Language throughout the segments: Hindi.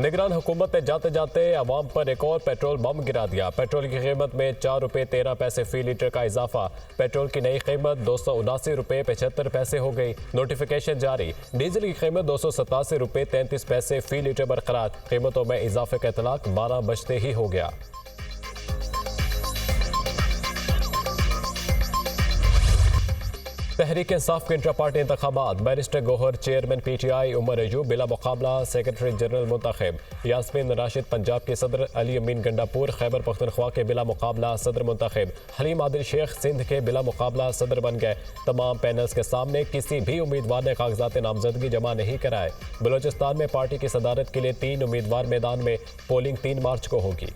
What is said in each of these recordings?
निगरान हुकूमत ने जाते जाते अवाम पर एक और पेट्रोल बम गिरा दिया। पेट्रोल की कीमत में 4 रुपये 13 पैसे फी लीटर का इजाफा। पेट्रोल की नई कीमत 279 रुपये 75 पैसे हो गई। नोटिफिकेशन जारी। डीजल की कीमत 287 रुपये 33 पैसे फी लीटर बरकरार। कीमतों में इजाफे का इतलाक 12 बजते ही हो गया। तहरीक इंसाफ के इंट्रा पार्टी इंतखाबात। Barrister Gohar chairman PTI, Umar Ayub बिला मुकाबला सेक्रेटरी जनरल मुंतखब। यास्मीन राशिद पंजाब के सदर, अली अमीन गंडापुर खैबर पख्तनख्वा के बिला मुकाबला सदर मुंतखब। हलीम आदिल शेख सिंध के बिला मुकाबला सदर बन गए। तमाम पैनल्स के सामने किसी भी उम्मीदवार ने कागजात नामजदगी जमा नहीं कराए। बलोचिस्तान में पार्टी की सदारत के लिए 3 उम्मीदवार मैदान में। पोलिंग 3 मार्च को होगी।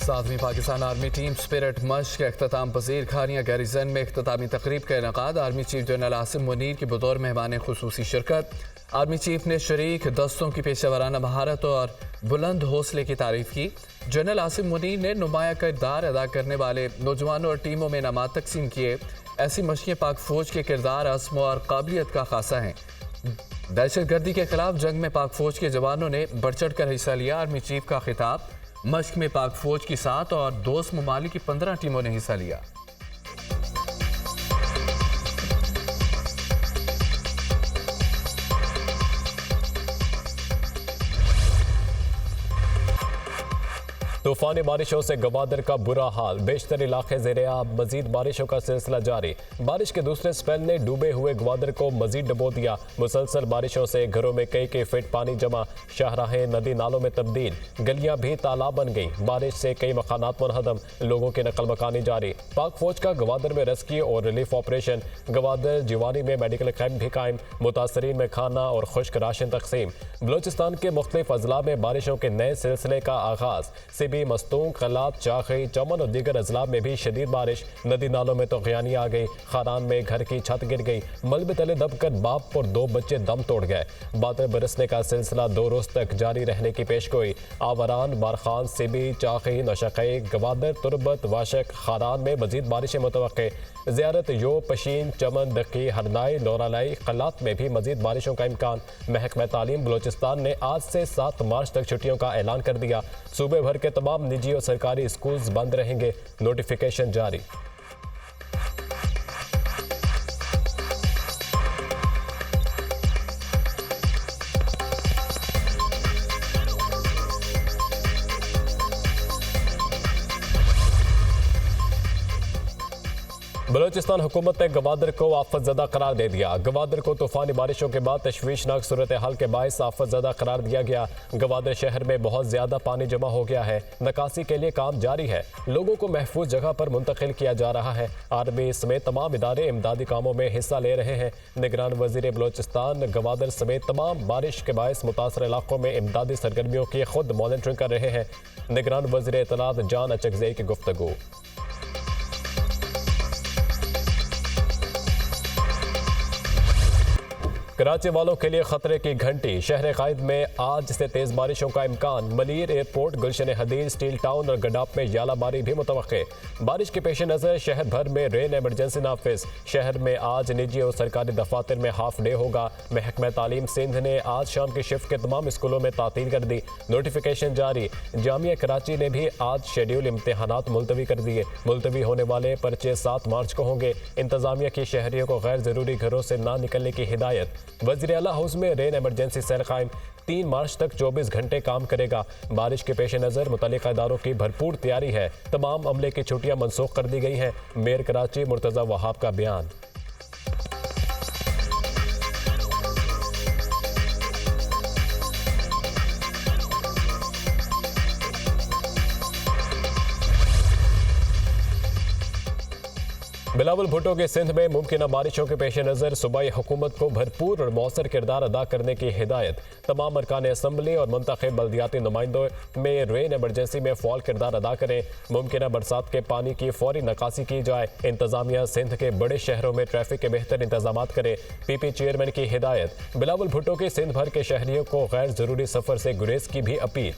सातवीं पाकिस्तान आर्मी टीम स्पिरिट मश्क अख्ताम पजीर खानिया गैरिजन में अख्तामी तकरीब का इनकाद। Army chief general Asim Munir की बतौर मेहमान खुसूसी शिरकत। आर्मी चीफ ने शरीक दस्तों की पेशेवराना महारत और बुलंद हौसले की तारीफ की। जनरल आसिम मुनीर ने नुमाया किरदार अदा करने वाले नौजवानों और टीमों में इनामात तकसीम किए। ऐसी मशक़ें पाक फौज के किरदार, अज़्म और काबिलियत का खासा हैं। दहशत गर्दी के खिलाफ जंग में पाक फौज के जवानों ने बढ़ चढ़ कर हिस्सा लिया। आर्मी चीफ का खिताब। मश्क में पाक फौज की 7 और दोस्त ममालिक की 15 टीमों ने हिस्सा लिया। तूफानी बारिशों से गवादर का बुरा हाल। बेशतर इलाके ज़ेर-ए-आब। मजीद बारिशों का सिलसिला जारी। बारिश के दूसरे स्पेल ने डूबे हुए गवादर को मजीद डुबो दिया। मुसलसल बारिशों से घरों में कई फीट पानी जमा। शाहराहें नदी नालों में तब्दील। गलियां भी तालाब बन गई। बारिश से कई मकानात मुनहदम। लोगों की नकल मकानी जारी। पाक फौज का गवादर में रेस्क्यू और रिलीफ ऑपरेशन। गवादर जिवानी में मेडिकल कैंप भी कायम। मुतासरीन में खाना और खुश्क राशन तकसीम। बलोचिस्तान के मुख्तलिफ अजला में बारिशों के नए सिलसिले का आगाज। मस्तूंग, कलात, चाखी, चमन और दीगर अजला में भी शदीद बारिश। नदी नालों में तो गयानी आ गई। खारान में घर की छत गिर गई। मलबे तले दबकर बाप और 2 बच्चे दम तोड़ गए। बादल बरसने का सिलसिला 2 रोज तक जारी रहने की पेशगोई। आवरान, बारखान, सिबी, चाखी, नशक़ई, गवादर, तुरबत, वाशक, खारान में मजीद बारिशें मुतवक्के। ज़ियारत, यो, पशीन, चमन, दकी, हरनाई, लोरालाई, कलात में भी मजीद बारिशों का इम्कान। महकमा तालीम बलोचिस्तान ने आज से 7 मार्च तक छुट्टियों का ऐलान कर दिया। सूबे भर के तमाम निजी और सरकारी स्कूल्स बंद रहेंगे। नोटिफिकेशन जारी। बलोचिस्तान हुकूमत ने गवादर को आफतज़दा करार दे दिया। गवादर को तूफानी बारिशों के बाद तशवीशनाक सूरत हाल के बायस आफतज़दा करार दिया गया। गवादर शहर में बहुत ज़्यादा पानी जमा हो गया है। निकासी के लिए काम जारी है। लोगों को महफूज जगह पर मुंतकिल किया जा रहा है। आर्मी समेत तमाम इदारे इमदादी कामों में हिस्सा ले रहे हैं। निगरान वज़ीर बलोचिस्तान गवादर समेत तमाम बारिश के बायस मुतासर इलाकों में इमदादी सरगर्मियों की खुद मॉनिटरिंग कर रहे हैं। निगरान वज़ीर इत्तलात जान अचकज़ई की गुफ्तगू। कराची वालों के लिए खतरे की घंटी। शहर कायद में आज से तेज बारिशों का इम्कान। मलीर एयरपोर्ट, गुलशन हदीर, स्टील टाउन और गडाप में यालाबारी भी मुतवक्के। बारिश के पेश नज़र शहर भर में रेन एमरजेंसी नाफिज। शहर में आज निजी और सरकारी दफातर में हाफ डे होगा। महकमा तालीम सिंध ने आज शाम की शिफ्ट के तमाम स्कूलों में तातील कर दी। नोटिफिकेशन जारी। जामिया कराची ने भी आज शेड्यूल इम्तहानात मुलतवी कर दिए। मुलतवी होने वाले पर्चे 7 मार्च को होंगे। इंतजामिया की शहरियों को गैर जरूरी घरों से ना निकलने की हिदायत। वज़ीर आला हाउस में रेन एमरजेंसी सेल कायम। 3 मार्च तक 24 घंटे काम करेगा। बारिश के पेश नज़र मुतल्लिक़ इदारों की भरपूर तैयारी है। तमाम अमले की छुट्टियां मनसूख कर दी गई हैं। मेयर कराची मुर्तज़ा वहाब का बयान। बिलावल भुट्टो के सिंध में मुमकिन बारिशों के पेश नज़र सूबाई हुकूमत को भरपूर और मौसर किरदार अदा करने की हिदायत। तमाम अरकान असम्बली और मुंतखब बल्दियाती नुमाइंदों में रेन एमरजेंसी में फ़ौल किरदार अदा करें। मुमकिन बरसात के पानी की फौरी निकासी की जाए। इंतजामिया सिंध के बड़े शहरों में ट्रैफिक के बेहतर इंतजाम करे। PP चेयरमैन की हिदायत। बिलावल भुट्टो की सिंध भर के शहरियों को गैर ज़रूरी सफ़र से गुरेज की भी अपील।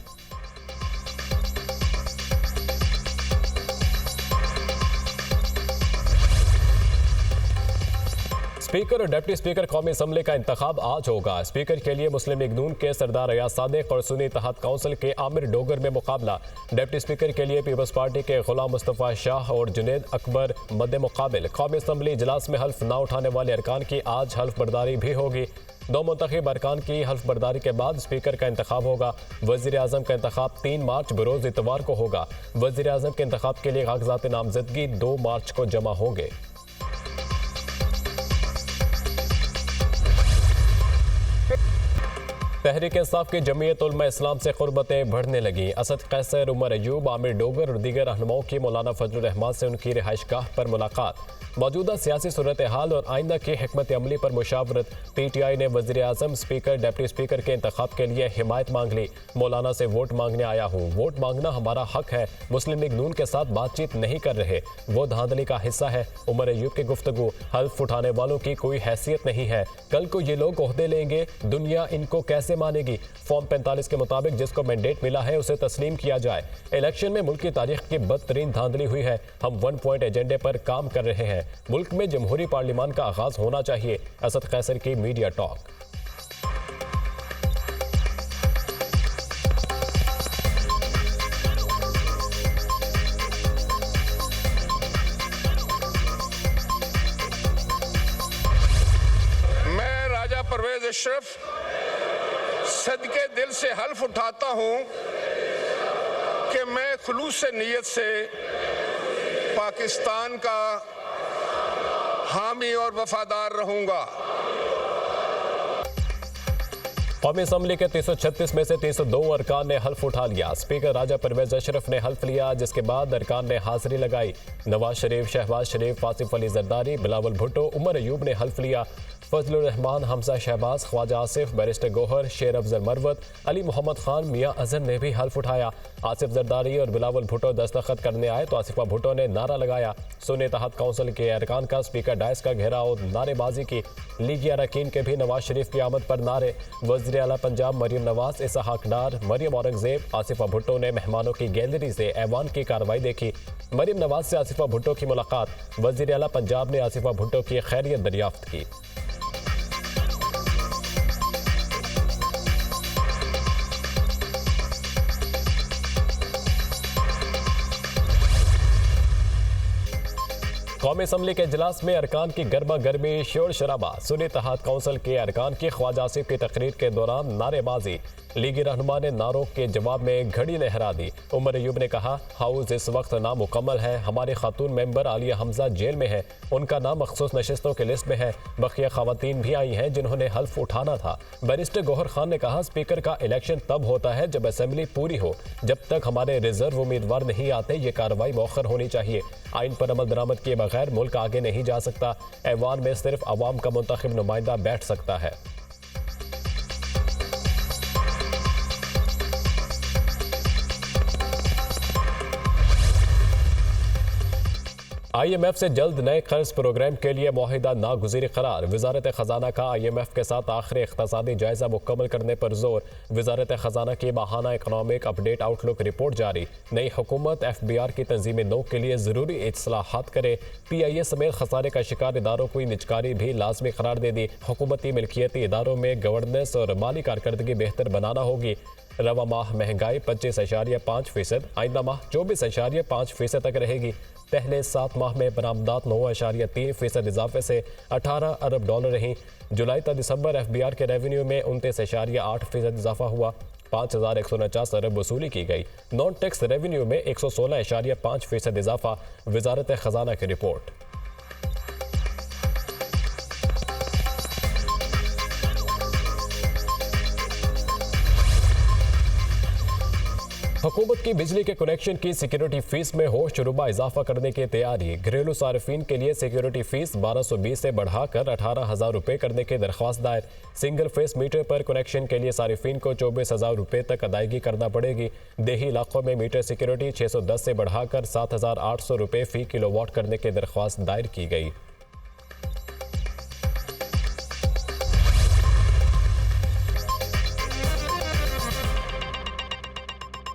स्पीकर और डिप्टी स्पीकर कौमी असम्बली का इंतखाब आज होगा। स्पीकर के लिए मुस्लिम लीग नून के सरदार रियाज सादिक और सुन्नी इत्तेहाद काउंसिल के आमिर डोगर में मुकाबला। डिप्टी स्पीकर के लिए पीपल्स पार्टी के गुलाम मुस्तफ़ा शाह और जुनेद अकबर मद्दे मुकाबिल। कौमी असम्बली इजलास में हल्फ न उठाने वाले अरकान की आज हल्फ बर्दारी भी होगी। दो मुंतखब अरकान की हल्फ बर्दारी के बाद स्पीकर का इंतखाब होगा। वज़ीर आज़म का इंतखाब 3 मार्च बरोज़ इतवार को होगा। वज़ीर आज़म के इंतखाब के लिए कागजात नामजदगी 2 मार्च को जमा होंगे। तहरीक इंसाफ की जमीयत उलमा इस्लाम से क़ुर्बतें बढ़ने लगीं। असद कैसर, उमर अयूब, आमिर डोगर और दीगर रहनुमाओं की मौलाना फजलुर रहमान से उनकी रिहाइशगाह पर मुलाकात। मौजूदा सियासी सूरत हाल और आइंदा की हिकमत अमली पर मुशावरत। PTI ने वज़ीर आज़म, स्पीकर, डिप्टी स्पीकर के इंतखाब के लिए हिमायत मांग ली। मौलाना से वोट मांगने आया हूँ, वोट मांगना हमारा हक है। मुस्लिम लीग नून के साथ बातचीत नहीं कर रहे, वो धांधली का हिस्सा है। उमर अयूब की गुफ्तगू, हल्फ उठाने वालों की कोई हैसियत नहीं है। कल को ये लोग ओहदे लेंगे, दुनिया इनको कैसे मानेगी। फॉर्म 45 के मुताबिक जिसको मैंडेट मिला है उसे तस्लीम किया जाए। इलेक्शन में मुल्क की तारीख की बदतरीन धांधली हुई है। हम 1 पॉइंट एजेंडे पर काम कर रहे हैं। मुल्क में जमहूरी पार्लियामान का आगाज होना चाहिए। असद कैसर की मीडिया टॉक। मैं राजा परवेज अशरफ सदके दिल से हल्फ उठाता हूं कि मैं खुलूस नीयत से पाकिस्तान का हामी और वफादार रहूंगा। कौमी असम्बली के 336 में से 302 अरकान ने हल्फ उठा लिया। स्पीकर राजा परवेज अशरफ ने हल्फ लिया, जिसके बाद अरकान ने हाजिरी लगाई। नवाज शरीफ, शहबाज शरीफ, आसिफ अली जरदारी, बिलावल भुट्टो, उमर अयूब ने हल्फ लिया। फजलुर रहमान, हमजा शहबाज, ख्वाजा आसिफ, बैरिस्टर गोहर, शेर अफजल मरवत, अली मोहम्मद खान, मियां अजहर ने भी हल्फ उठाया। आसिफ जरदारी और बिलावल भुट्टो दस्तखत करने आए तो आसिफा भुट्टो ने नारा लगाया। सुन्नी इत्तेहाद काउंसिल के अरकान का स्पीकर डायस का घेराव, नारेबाजी की। लीगी अरकान के भी नवाज शरीफ की आमद पर नारे। वज़ीर आला पंजाब मरियम नवाज, इसहाक डार, मरियम औरंगजेब, आसिफा भुट्टो ने मेहमानों की गैलरी से ऐवान की कार्रवाई देखी। मरियम नवाज से आसिफा भुट्टो की मुलाकात। वज़ीर आला पंजाब ने आसिफा भुट्टो की खैरियत दरियाफ्त की। कौमी असम्बली के इजलास में अरकान की गर्मा गर्मी, शोर शराबा। सुन्नी इत्तेहाद काउंसिल के अरकान की ख्वाजा आसिफ की तकरीर के दौरान नारेबाजी। लीगी रहनुमा ने नारों के जवाब में घड़ी लहरा दी। उमर अयूब ने कहा, हाउस इस वक्त नामुकम्मल है। हमारी खातून मेंबर आलिया हमजा जेल में है, उनका नाम मखसूस नशिस्तों की लिस्ट में है। बकिया खवातीन भी आई हैं जिन्होंने हल्फ उठाना था। बैरिस्टर गौहर खान ने कहा, स्पीकर का इलेक्शन तब होता है जब असेंबली पूरी हो। जब तक हमारे रिजर्व उम्मीदवार नहीं आते ये कार्रवाई मौखर होनी चाहिए। आइन पर अमल दरामद किए बगैर मुल्क आगे नहीं जा सकता। ऐवान में सिर्फ अवाम का मुंतखब नुमाइंदा बैठ सकता है। IMF से जल्द नए कर्ज प्रोग्राम के लिए मुआहिदा नागुज़ीर करार। वजारत ख़जाना का IMF के साथ आखिरी इक़्तिसादी जायज़ा मुकम्मल करने पर जोर। वजारत ख़जाना की माहाना इकनॉमिक अपडेट आउटलुक रिपोर्ट जारी। नई हुकूमत FBR की तंजीम नौ के लिए ज़रूरी इस्लाहात करे। PIA समेत खसारे का शिकार इदारों को निजकारी भी लाजमी करार दे दी। हुकूमती मिल्कियती इदारों में गवर्नेंस और माली कारकर्दगी बेहतर बनाना होगी। रवा माह महंगाई 25.5%, आइंदा माह 24.5% तक रहेगी। पहले 7 माह में बरामदात 9.3% इजाफे से 18 अरब डॉलर रहीं। जुलाई तक दिसंबर FBR के रेवेन्यू में 29.8% इजाफा हुआ। 5,149 अरब वसूली की गई। नॉन टैक्स रेवेन्यू में 116.5% इजाफा। वजारत खजाना की रिपोर्ट। हुकूमत की बिजली के कनेक्शन की सिक्योरिटी फीस में होश रुबा इजाफा करने की तैयारी। घरेलू सार्फिन के लिए सिक्योरिटी फीस 1220 से बढ़ाकर 18,000 रुपये करने की दरख्वास्त दायर। सिंगल फेस मीटर पर कनेक्शन के लिए सार्फिन को 24,000 रुपये तक अदायगी करना पड़ेगी। देही इलाकों में मीटर सिक्योरिटी 610 से बढ़ाकर 7,800 रुपये फ़ी किलोवाट करने की दरख्वास्त दायर की गई।